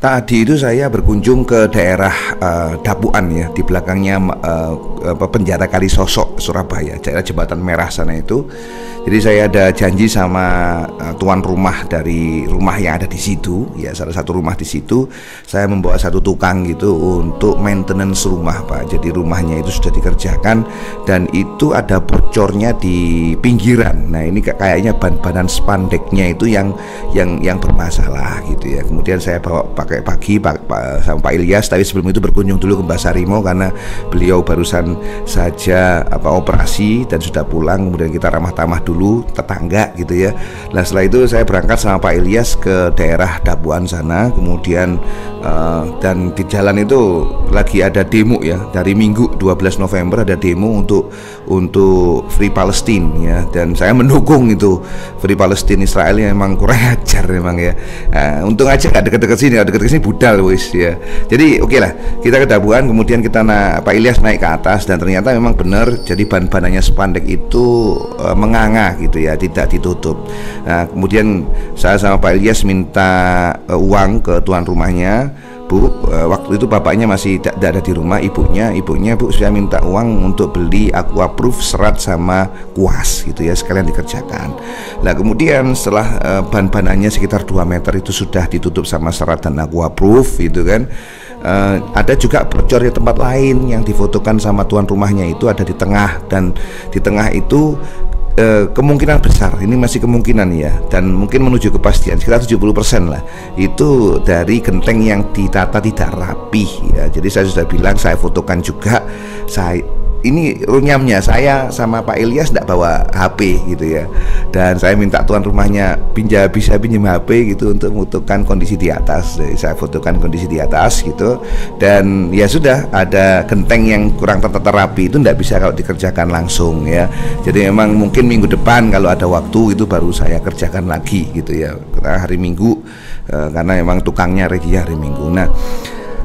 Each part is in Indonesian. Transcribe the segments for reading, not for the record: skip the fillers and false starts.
Tadi itu saya berkunjung ke daerah Dapuan ya, di belakangnya penjara Kalisosok Surabaya, daerah Jembatan Merah sana itu. Jadi saya ada janji sama tuan rumah dari rumah yang ada di situ, ya salah satu rumah di situ. Saya membawa satu tukang gitu untuk maintenance rumah, Pak. Jadi rumahnya itu sudah dikerjakan dan itu ada bocornya di pinggiran. Nah ini kayaknya ban-banan spandeknya itu yang bermasalah gitu ya. Kemudian saya bawa pakai pagi sama Pak Ilyas, tapi sebelum itu berkunjung dulu ke Mbah Sarimo karena beliau barusan saja operasi dan sudah pulang. Kemudian kita ramah tamah dulu tetangga gitu ya. Nah setelah itu saya berangkat sama Pak Ilyas ke daerah Dapuan sana. Kemudian dan di jalan itu lagi ada demo ya, dari Minggu 12 November ada demo untuk Free Palestine ya, dan saya mendukung itu Free Palestine. Israel yang memang kurang ajar memang ya. Untung aja nggak deket-deket sini, kalau deket-deket sini budal wis ya. Jadi oke lah, kita ke Dapuan, kemudian Pak Ilyas naik ke atas dan ternyata memang benar, jadi ban-banannya spandek itu menganga gitu ya, tidak ditutup. Nah kemudian saya sama Pak Ilyas minta uang ke tuan rumahnya. Bu, waktu itu bapaknya masih tidak ada di rumah, ibunya Bu, saya minta uang untuk beli aquaproof serat sama kuas gitu ya, sekalian dikerjakan. Nah kemudian setelah ban-banannya sekitar 2 meter itu sudah ditutup sama serat dan aquaproof gitu kan, ada juga bocor di tempat lain yang difotokan sama tuan rumahnya, itu ada di tengah, dan di tengah itu kemungkinan besar, ini masih kemungkinan ya, dan mungkin menuju kepastian sekitar 70% lah, itu dari genteng yang ditata tidak rapi ya. Jadi saya sudah bilang, saya fotokan juga, ini runyamnya saya sama Pak Ilyas tidak bawa HP gitu ya, dan saya minta tuan rumahnya bisa pinjam HP gitu untuk memfotokan kondisi di atas. Jadi saya fotokan kondisi di atas gitu, dan ya sudah, ada genteng yang kurang tertata rapi itu tidak bisa kalau dikerjakan langsung ya. Jadi memang mungkin minggu depan kalau ada waktu itu baru saya kerjakan lagi gitu ya, karena hari Minggu karena memang tukangnya ready hari Minggu. Nah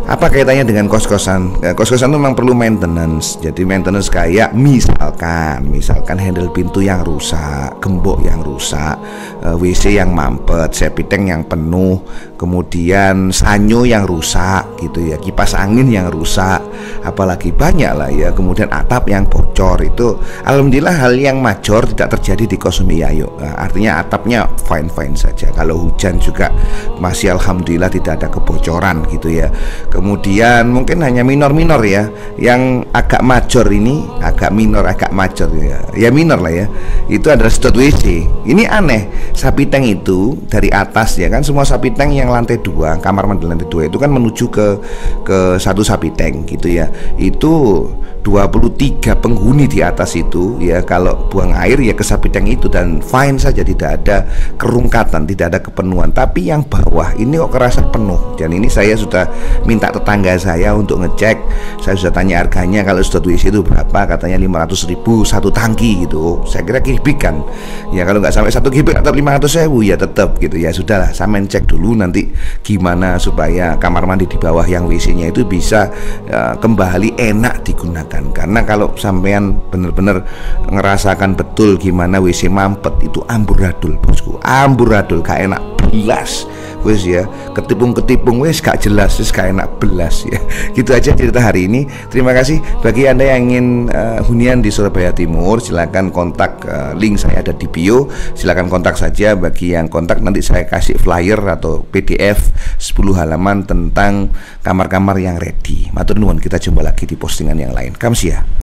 apa kaitannya dengan kos-kosan? Kos-kosan itu memang perlu maintenance. Jadi maintenance kayak misalkan handle pintu yang rusak, gembok yang rusak, WC yang mampet, septic tank yang penuh, kemudian sanyo yang rusak gitu ya, kipas angin yang rusak, apalagi banyak lah ya. Kemudian atap yang bocor, itu alhamdulillah hal yang major tidak terjadi di kos Umi Yayo. Artinya atapnya fine-fine saja. Kalau hujan juga masih alhamdulillah tidak ada kebocoran gitu ya. Kemudian mungkin hanya minor-minor ya, yang agak major ini, agak minor, agak major ya minor lah ya, itu adalah sedot WC. Ini aneh, sapi tank itu dari atas ya kan, semua sapi tank yang lantai 2, kamar mandi lantai 2 itu kan menuju ke satu sapi tank gitu ya. Itu 23 penghuni di atas itu ya, kalau buang air ya ke sapi tank itu, dan fine saja, tidak ada kerungkatan, tidak ada kepenuhan. Tapi yang bawah ini kok kerasa penuh, dan ini saya sudah minta tetangga saya untuk ngecek. Saya sudah tanya harganya, kalau sedot WC itu berapa, katanya 500.000 satu tangki gitu. Saya kira kibik kan ya, kalau nggak sampai 1 kibik atau 500.000 ya tetap gitu ya. Sudahlah, saya cek dulu nanti gimana supaya kamar mandi di bawah yang WC-nya itu bisa kembali enak digunakan. Karena kalau sampean bener-bener ngerasakan betul gimana WC mampet itu amburadul bosku, amburadul, gak enak belas wes ya, ketipung wes gak jelas, wes gak enak belas ya. Gitu aja cerita hari ini. Terima kasih. Bagi Anda yang ingin hunian di Surabaya Timur, silakan kontak, link saya ada di bio, silakan kontak saja. Bagi yang kontak nanti saya kasih flyer atau PDF 10 halaman tentang kamar-kamar yang ready. Matur nuwun, kita jumpa lagi di postingan yang lain. Kamsia.